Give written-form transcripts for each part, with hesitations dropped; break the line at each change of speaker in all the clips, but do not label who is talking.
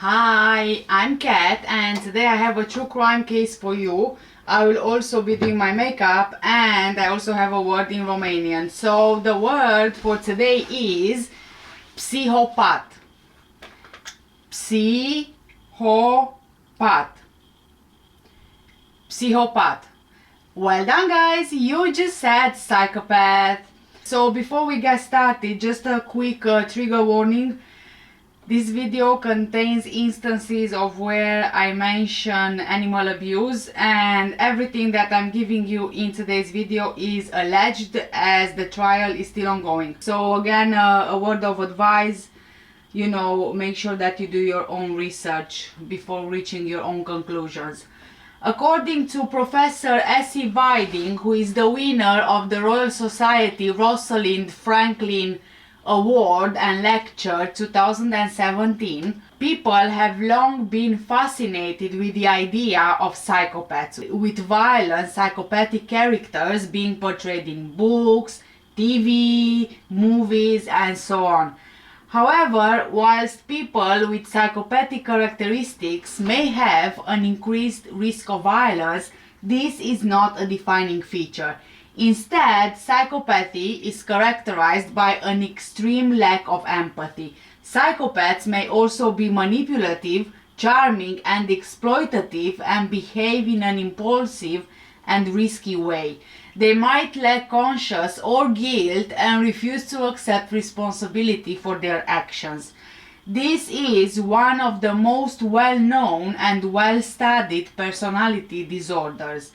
Hi, I'm Kat and today I have a true crime case for you. I will also be doing my makeup and I also have a word in Romanian. So the word for today is psychopath. Psychopath. Psychopath. Well done guys, you just said psychopath. So before we get started, just a quick trigger warning. This video contains instances of where I mention animal abuse, and everything that I'm giving you in today's video is alleged as the trial is still ongoing. So again, a word of advice, make sure that you do your own research before reaching your own conclusions. According to Professor S.E. Viding, who is the winner of the Royal Society Rosalind Franklin Award and Lecture 2017, people have long been fascinated with the idea of psychopaths, with violent psychopathic characters being portrayed in books, TV, movies, and so on. However, whilst people with psychopathic characteristics may have an increased risk of violence, this is not a defining feature. Instead, psychopathy is characterized by an extreme lack of empathy. Psychopaths may also be manipulative, charming, and exploitative and behave in an impulsive and risky way. They might lack conscience or guilt and refuse to accept responsibility for their actions. This is one of the most well-known and well-studied personality disorders.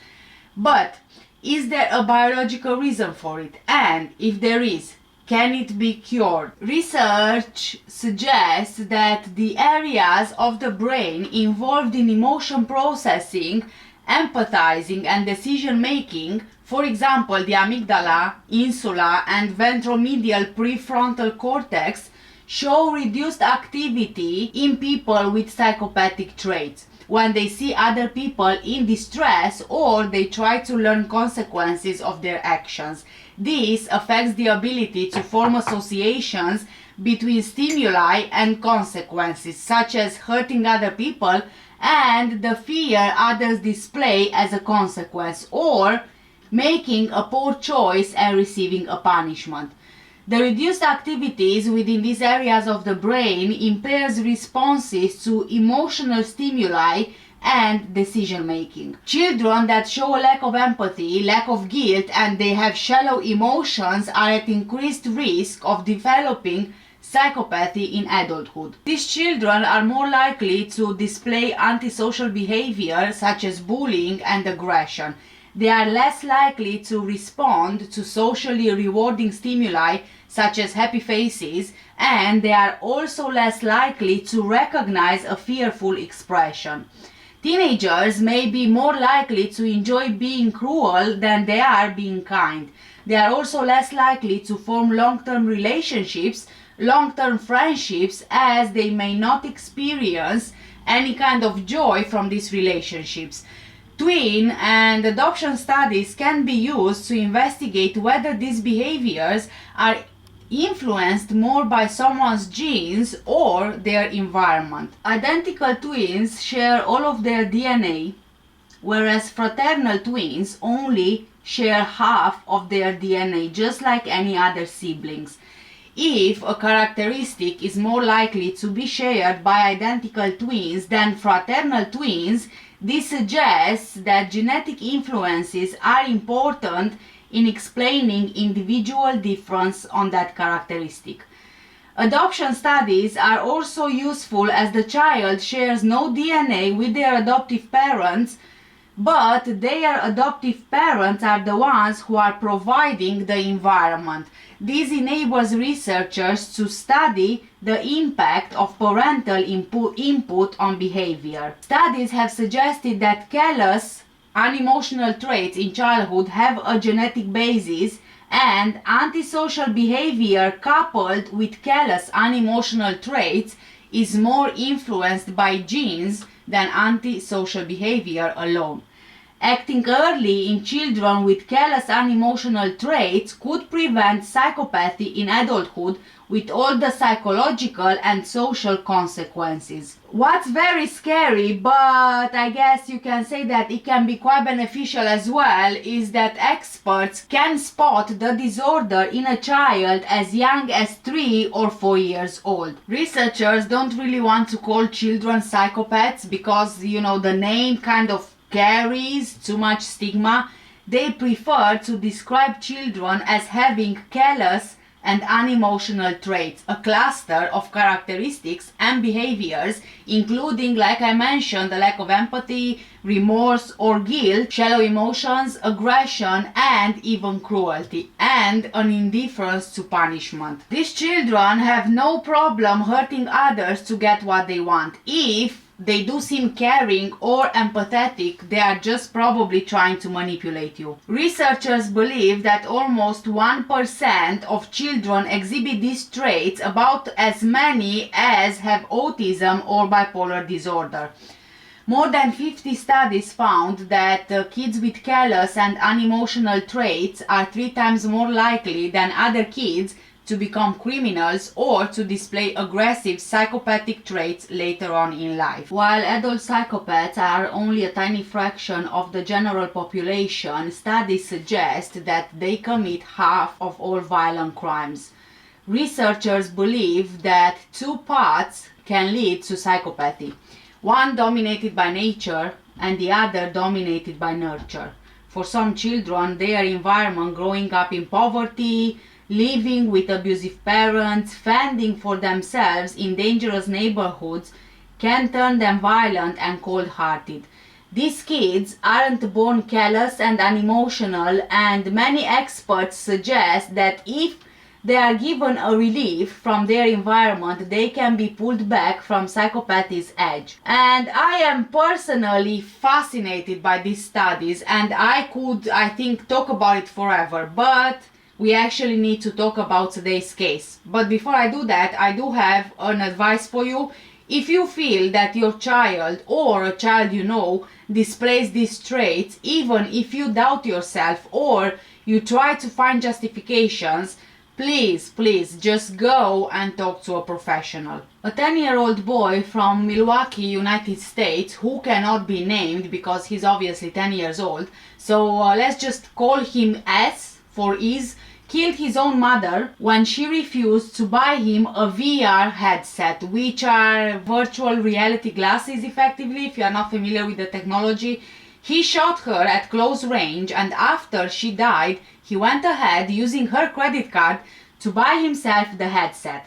But is there a biological reason for it? And if there is, can it be cured? Research suggests that the areas of the brain involved in emotion processing, empathizing, and decision making, for example the amygdala, insula, and ventromedial prefrontal cortex, show reduced activity in people with psychopathic traits when they see other people in distress or they try to learn consequences of their actions. This affects the ability to form associations between stimuli and consequences, such as hurting other people and the fear others display as a consequence, or making a poor choice and receiving a punishment. The reduced activities within these areas of the brain impairs responses to emotional stimuli and decision making. Children that show a lack of empathy, lack of guilt, and they have shallow emotions are at increased risk of developing psychopathy in adulthood. These children are more likely to display antisocial behavior such as bullying and aggression. They are less likely to respond to socially rewarding stimuli such as happy faces, and they are also less likely to recognize a fearful expression. Teenagers may be more likely to enjoy being cruel than they are being kind. They are also less likely to form long-term relationships, long-term friendships, as they may not experience any kind of joy from these relationships. Twin and adoption studies can be used to investigate whether these behaviors are influenced more by someone's genes or their environment. Identical twins share all of their DNA, whereas fraternal twins only share half of their DNA, just like any other siblings. If a characteristic is more likely to be shared by identical twins than fraternal twins, this suggests that genetic influences are important in explaining individual difference on that characteristic. Adoption studies are also useful as the child shares no DNA with their adoptive parents, but their adoptive parents are the ones who are providing the environment. This enables researchers to study the impact of parental input on behavior. Studies have suggested that callous, unemotional traits in childhood have a genetic basis, and antisocial behavior coupled with callous, unemotional traits is more influenced by genes than antisocial behavior alone. Acting early in children with careless unemotional traits could prevent psychopathy in adulthood with all the psychological and social consequences. What's very scary, but I guess you can say that it can be quite beneficial as well, is that experts can spot the disorder in a child as young as 3 or 4 years old. Researchers don't really want to call children psychopaths because, you know, the name kind of carries too much stigma. They prefer to describe children as having careless and unemotional traits, a cluster of characteristics and behaviors, including, like I mentioned, the lack of empathy, remorse or guilt, shallow emotions, aggression, and even cruelty, and an indifference to punishment. These children have no problem hurting others to get what they want. If they do seem caring or empathetic, they are just probably trying to manipulate you. Researchers believe that almost 1% of children exhibit these traits, about as many as have autism or bipolar disorder. More than 50 studies found that kids with careless and unemotional traits are 3 times more likely than other kids to become criminals or to display aggressive psychopathic traits later on in life. While adult psychopaths are only a tiny fraction of the general population, studies suggest that they commit half of all violent crimes. Researchers believe that 2 paths can lead to psychopathy, one dominated by nature and the other dominated by nurture. For some children, their environment, growing up in poverty, living with abusive parents, fending for themselves in dangerous neighborhoods, can turn them violent and cold-hearted. These kids aren't born callous and unemotional, and many experts suggest that if they are given a relief from their environment, they can be pulled back from psychopathy's edge. And I am personally fascinated by these studies, and I could, I think, talk about it forever, but we actually need to talk about today's case. But before I do that, I do have an advice for you. If you feel that your child or a child you know displays these traits, even if you doubt yourself or you try to find justifications, please just go and talk to a professional. A 10-year-old boy from Milwaukee, United States, who cannot be named because he's obviously 10 years old, so let's just call him S for ease, killed his own mother when she refused to buy him a VR headset, which are virtual reality glasses effectively, if you are not familiar with the technology. He shot her at close range, and after she died, he went ahead using her credit card to buy himself the headset.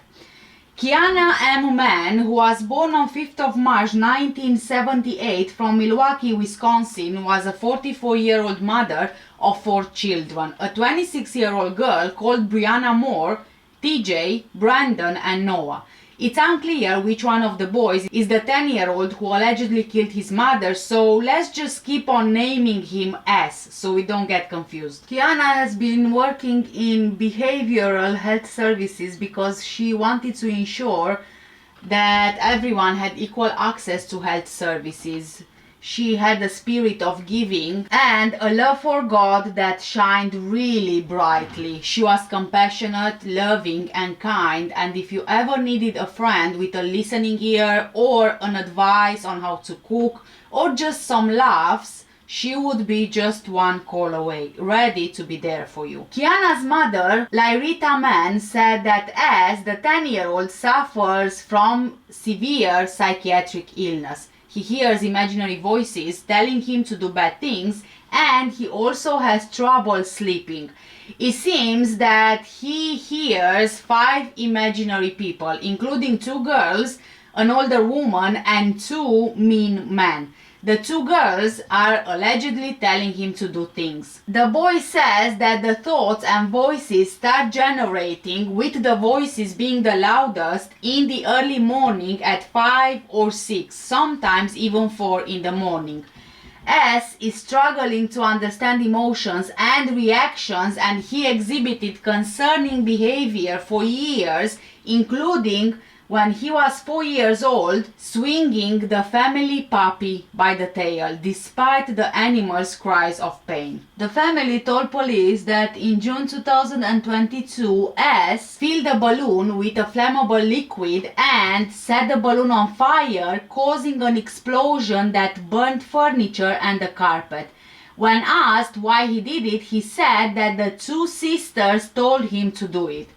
Kiana M. Mann, who was born on 5th of March 1978 from Milwaukee, Wisconsin, was a 44-year-old mother of 4 children. A 26-year-old girl called Brianna Moore, TJ, Brandon, and Noah. It's unclear which one of the boys is the 10-year-old who allegedly killed his mother, so let's just keep on naming him S so we don't get confused. Kiana has been working in behavioral health services because she wanted to ensure that everyone had equal access to health services. She had a spirit of giving and a love for God that shined really brightly. She was compassionate, loving, and kind, and if you ever needed a friend with a listening ear or an advice on how to cook or just some laughs, she would be just one call away, ready to be there for you. Kiana's mother, Lyrita Mann, said that as the 10-year-old suffers from severe psychiatric illness. He hears imaginary voices telling him to do bad things, and he also has trouble sleeping. It seems that he hears 5 imaginary people, including 2 girls, an older woman, and 2 mean men. The 2 girls are allegedly telling him to do things. The boy says that the thoughts and voices start generating, with the voices being the loudest, in the early morning at 5 or 6, sometimes even 4 in the morning. S is struggling to understand emotions and reactions, and he exhibited concerning behavior for years, including when he was 4 years old, swinging the family puppy by the tail, despite the animal's cries of pain. The family told police that in June 2022, S filled the balloon with a flammable liquid and set the balloon on fire, causing an explosion that burned furniture and the carpet. When asked why he did it, he said that the two sisters told him to do it.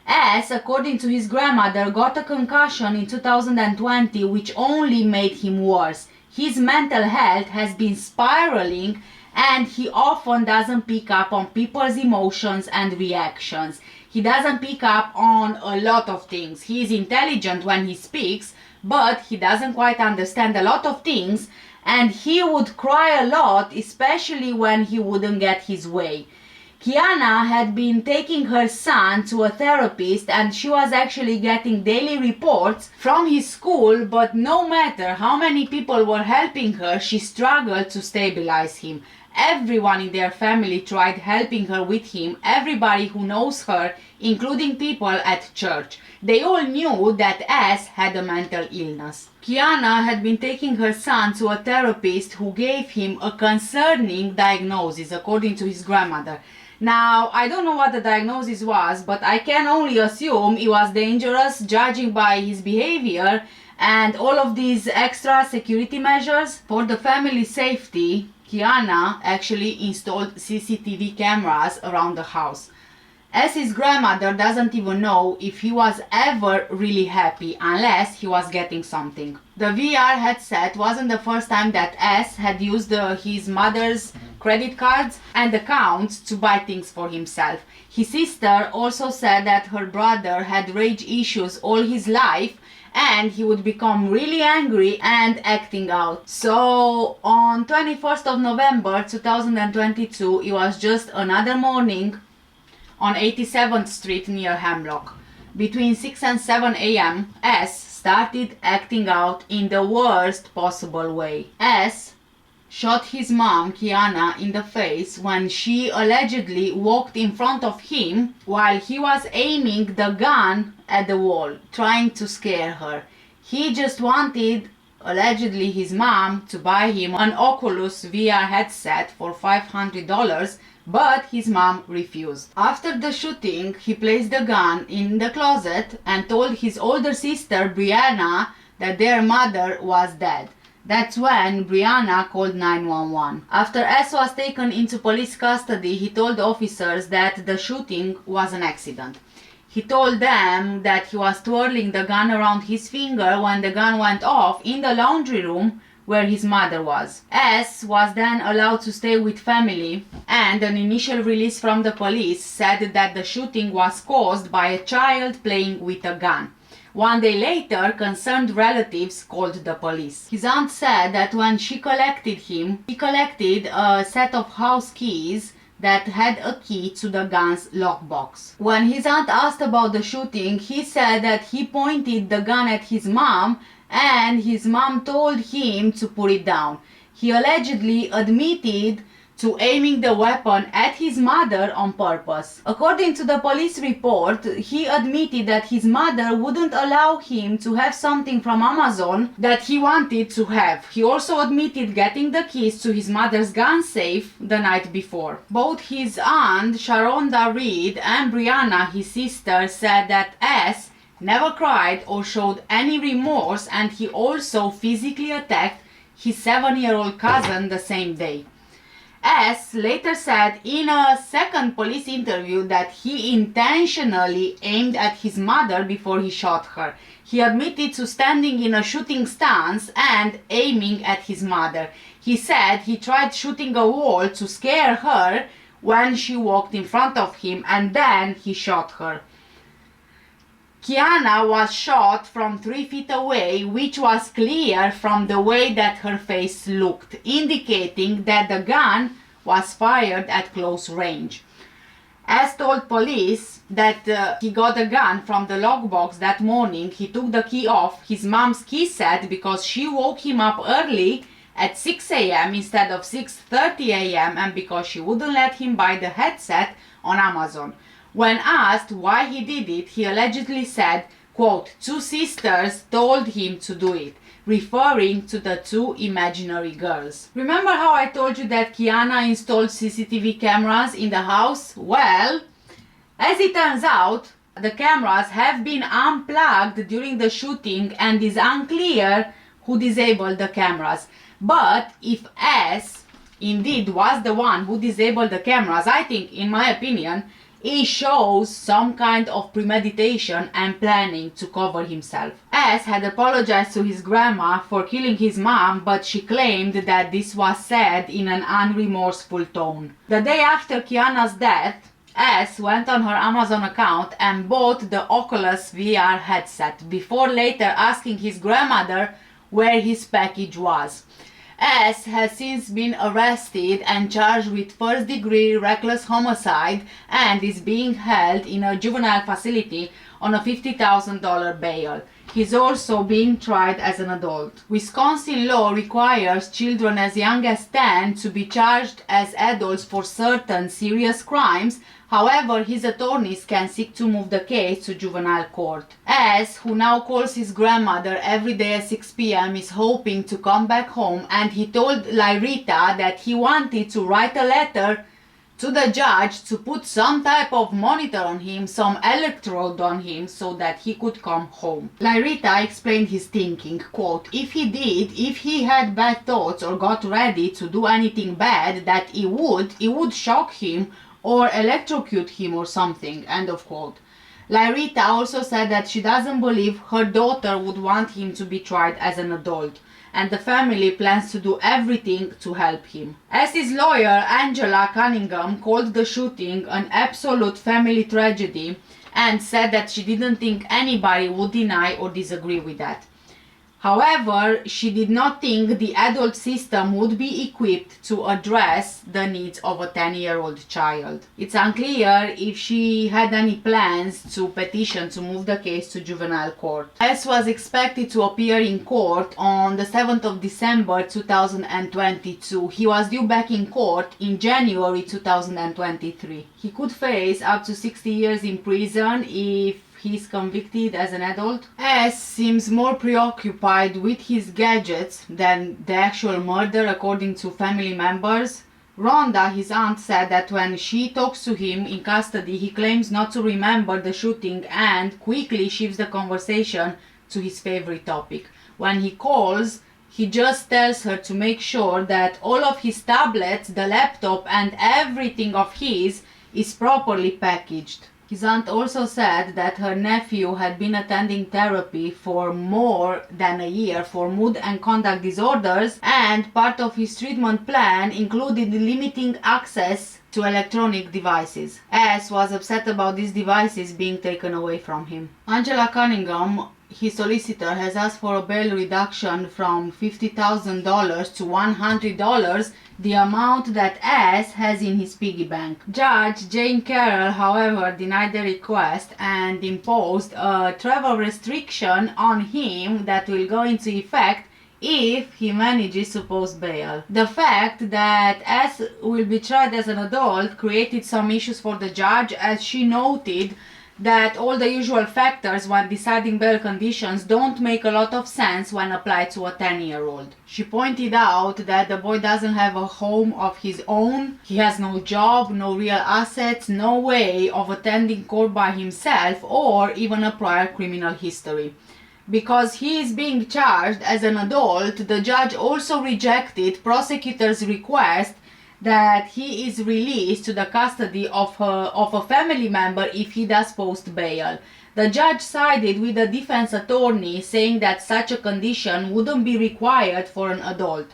S, according to his grandmother, got a concussion in 2020, which only made him worse. His mental health has been spiraling and he often doesn't pick up on people's emotions and reactions. He doesn't pick up on a lot of things. He is intelligent when he speaks, but he doesn't quite understand a lot of things, and he would cry a lot, especially when he wouldn't get his way. Kiana had been taking her son to a therapist and she was actually getting daily reports from his school, but no matter how many people were helping her, she struggled to stabilize him. Everyone in their family tried helping her with him, everybody who knows her, including people at church. They all knew that S had a mental illness. Kiana had been taking her son to a therapist who gave him a concerning diagnosis, according to his grandmother. Now, I don't know what the diagnosis was, but I can only assume it was dangerous, judging by his behavior and all of these extra security measures. For the family safety, Kiana actually installed CCTV cameras around the house. As his grandmother doesn't even know if he was ever really happy unless he was getting something. The VR headset wasn't the first time that S had used his mother's credit cards and accounts to buy things for himself. His sister also said that her brother had rage issues all his life and he would become really angry and acting out. So on 21st of November 2022, it was just another morning on 87th Street near Hemlock. Between 6 and 7 a.m., S started acting out in the worst possible way. S shot his mom, Kiana, in the face when she allegedly walked in front of him while he was aiming the gun at the wall, trying to scare her. He just wanted, allegedly, his mom to buy him an Oculus VR headset for $500, but his mom refused. After the shooting, he placed the gun in the closet and told his older sister, Brianna, that their mother was dead. That's when Brianna called 911. After S was taken into police custody, he told officers that the shooting was an accident. He told them that he was twirling the gun around his finger when the gun went off in the laundry room where his mother was. S was then allowed to stay with family, and an initial release from the police said that the shooting was caused by a child playing with a gun. One day later, concerned relatives called the police. His aunt said that when she collected him, he collected a set of house keys that had a key to the gun's lockbox. When his aunt asked about the shooting, he said that he pointed the gun at his mom and his mom told him to put it down. He allegedly admitted to aiming the weapon at his mother on purpose. According to the police report, he admitted that his mother wouldn't allow him to have something from Amazon that he wanted to have. He also admitted getting the keys to his mother's gun safe the night before. Both his aunt, Sharonda Reed, and Brianna, his sister, said that S never cried or showed any remorse, and he also physically attacked his 7-year-old cousin the same day. S later said in a second police interview that he intentionally aimed at his mother before he shot her. He admitted to standing in a shooting stance and aiming at his mother. He said he tried shooting a wall to scare her when she walked in front of him, and then he shot her. Kiana was shot from 3 feet away, which was clear from the way that her face looked, indicating that the gun was fired at close range. S told police that he got the gun from the lockbox that morning. He took the key off his mom's key set because she woke him up early at 6 a.m. instead of 6:30 a.m. and because she wouldn't let him buy the headset on Amazon. When asked why he did it, he allegedly said, Quote, two sisters told him to do it, referring to the two imaginary girls. Remember how I told you that Kiana installed CCTV cameras in the house? Well, as it turns out, the cameras have been unplugged during the shooting and is unclear who disabled the cameras. But if S indeed was the one who disabled the cameras, I think, in my opinion, it shows some kind of premeditation and planning to cover himself. S had apologized to his grandma for killing his mom, but she claimed that this was said in an unremorseful tone. The day after Kiana's death, S went on her Amazon account and bought the Oculus VR headset before later asking his grandmother where his package was. S has since been arrested and charged with first-degree reckless homicide and is being held in a juvenile facility on a $50,000 bail. He's also being tried as an adult. Wisconsin law requires children as young as 10 to be charged as adults for certain serious crimes. However, his attorneys can seek to move the case to juvenile court. S, who now calls his grandmother every day at 6 p.m., is hoping to come back home, and he told Lyrita that he wanted to write a letter to the judge to put some type of monitor on him, some electrode on him, so that he could come home. Lyrita explained his thinking, quote, if he had bad thoughts or got ready to do anything bad, that it would shock him or electrocute him or something, end of quote. Lyrita also said that she doesn't believe her daughter would want him to be tried as an adult, and the family plans to do everything to help him. As his lawyer, Angela Cunningham, called the shooting an absolute family tragedy and said that she didn't think anybody would deny or disagree with that. However, she did not think the adult system would be equipped to address the needs of a 10-year-old child. It's unclear if she had any plans to petition to move the case to juvenile court. S was expected to appear in court on the 7th of December 2022. He was due back in court in January 2023. He could face up to 60 years in prison if he's convicted as an adult. S seems more preoccupied with his gadgets than the actual murder, according to family members. Rhonda, his aunt, said that when she talks to him in custody, he claims not to remember the shooting and quickly shifts the conversation to his favorite topic. When he calls, he just tells her to make sure that all of his tablets, the laptop, and everything of his is properly packaged. His aunt also said that her nephew had been attending therapy for more than a year for mood and conduct disorders, and part of his treatment plan included limiting access to electronic devices. S was upset about these devices being taken away from him. Angela Cunningham, his solicitor, has asked for a bail reduction from $50,000 to $100, the amount that S has in his piggy bank. Judge Jane Carroll, however, denied the request and imposed a travel restriction on him that will go into effect if he manages to post bail. The fact that S will be tried as an adult created some issues for the judge, as she noted that all the usual factors when deciding bail conditions don't make a lot of sense when applied to a 10-year-old. She pointed out that the boy doesn't have a home of his own, he has no job, no real assets, no way of attending court by himself, or even a prior criminal history. Because he is being charged as an adult, the judge also rejected prosecutors' request that he is released to the custody of a family member if he does post bail. The judge sided with the defense attorney, saying that such a condition wouldn't be required for an adult.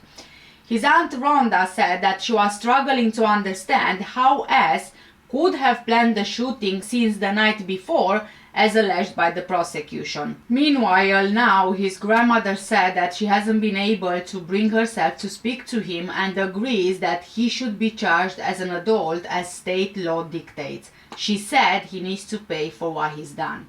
His aunt Rhonda said that she was struggling to understand how S could have planned the shooting since the night before, as alleged by the prosecution. Meanwhile, now his grandmother said that she hasn't been able to bring herself to speak to him and agrees that he should be charged as an adult as state law dictates. She said he needs to pay for what he's done.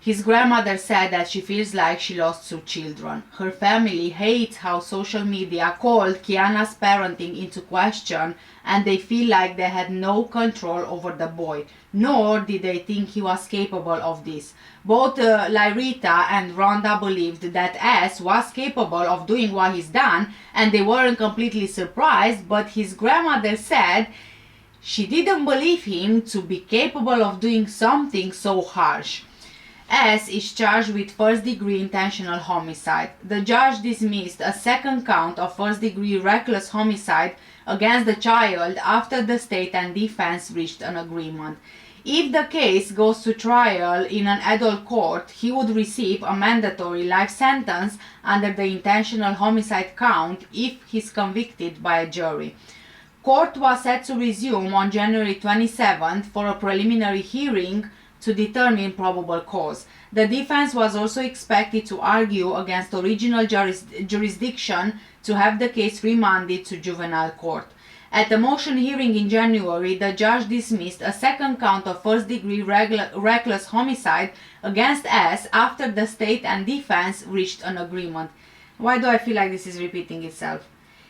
His grandmother said that she feels like she lost 2 children. Her family hates how social media called Kiana's parenting into question, and they feel like they had no control over the boy, nor did they think he was capable of this. Both Lyrita and Rhonda believed that S was capable of doing what he's done, and they weren't completely surprised, but his grandmother said she didn't believe him to be capable of doing something so harsh. S is charged with first-degree intentional homicide. The judge dismissed a second count of first-degree reckless homicide against the child after the state and defense reached an agreement. If the case goes to trial in an adult court, he would receive a mandatory life sentence under the intentional homicide count if he's convicted by a jury. Court was set to resume on January 27th for a preliminary hearing to determine probable cause. The defense was also expected to argue against original jurisdiction to have the case remanded to juvenile court. At the motion hearing in January, the judge dismissed a second count of first-degree reckless homicide against S after the state and defense reached an agreement. Why do I feel like this is repeating itself?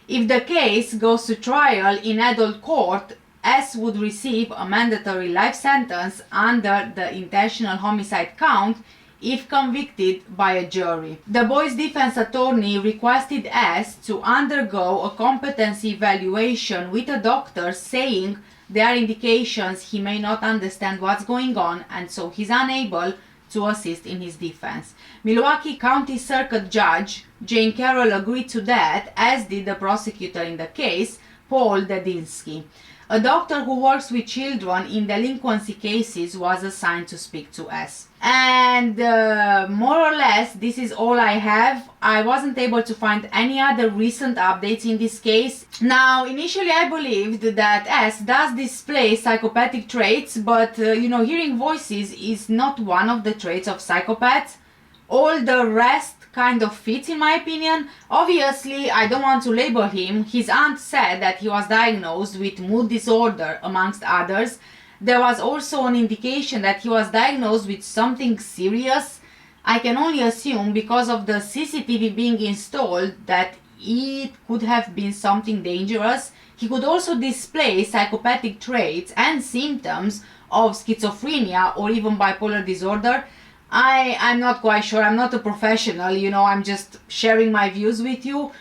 If the case goes to trial in adult court, S would receive a mandatory life sentence under the intentional homicide count if convicted by a jury. The boy's defense attorney requested S to undergo a competency evaluation with a doctor, saying there are indications he may not understand what's going on, and so he's unable to assist in his defense. Milwaukee County Circuit Judge Jane Carroll agreed to that, as did the prosecutor in the case, Paul Dedinsky. A doctor who works with children in delinquency cases was assigned to speak to S. And more or less, this is all I have. I wasn't able to find any other recent updates in this case. Now, initially I believed that S does display psychopathic traits, but hearing voices is not one of the traits of psychopaths. All the rest kind of fits, in my opinion. Obviously, I don't want to label him. His aunt said that he was diagnosed with mood disorder, amongst others. There was also an indication that he was diagnosed with something serious. I can only assume, because of the CCTV being installed, that it could have been something dangerous. He could also display psychopathic traits and symptoms of schizophrenia or even bipolar disorder. I'm not quite sure. I'm not a professional, I'm just sharing my views with you.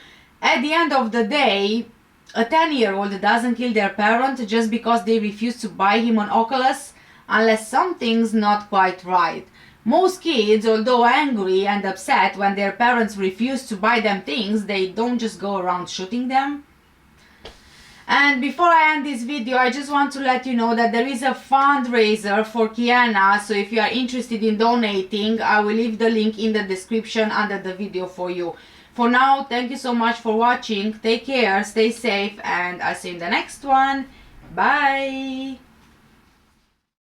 At the end of the day, a 10-year-old doesn't kill their parent just because they refuse to buy him an Oculus, unless something's not quite right. Most kids, although angry and upset when their parents refuse to buy them things, they don't just go around shooting them. And before I end this video, I just want to let you know that there is a fundraiser for Kiana, so if you are interested in donating, I will leave the link in the description under the video for you. For now, thank you so much for watching. Take care, stay safe, and I'll see you in the next one. Bye!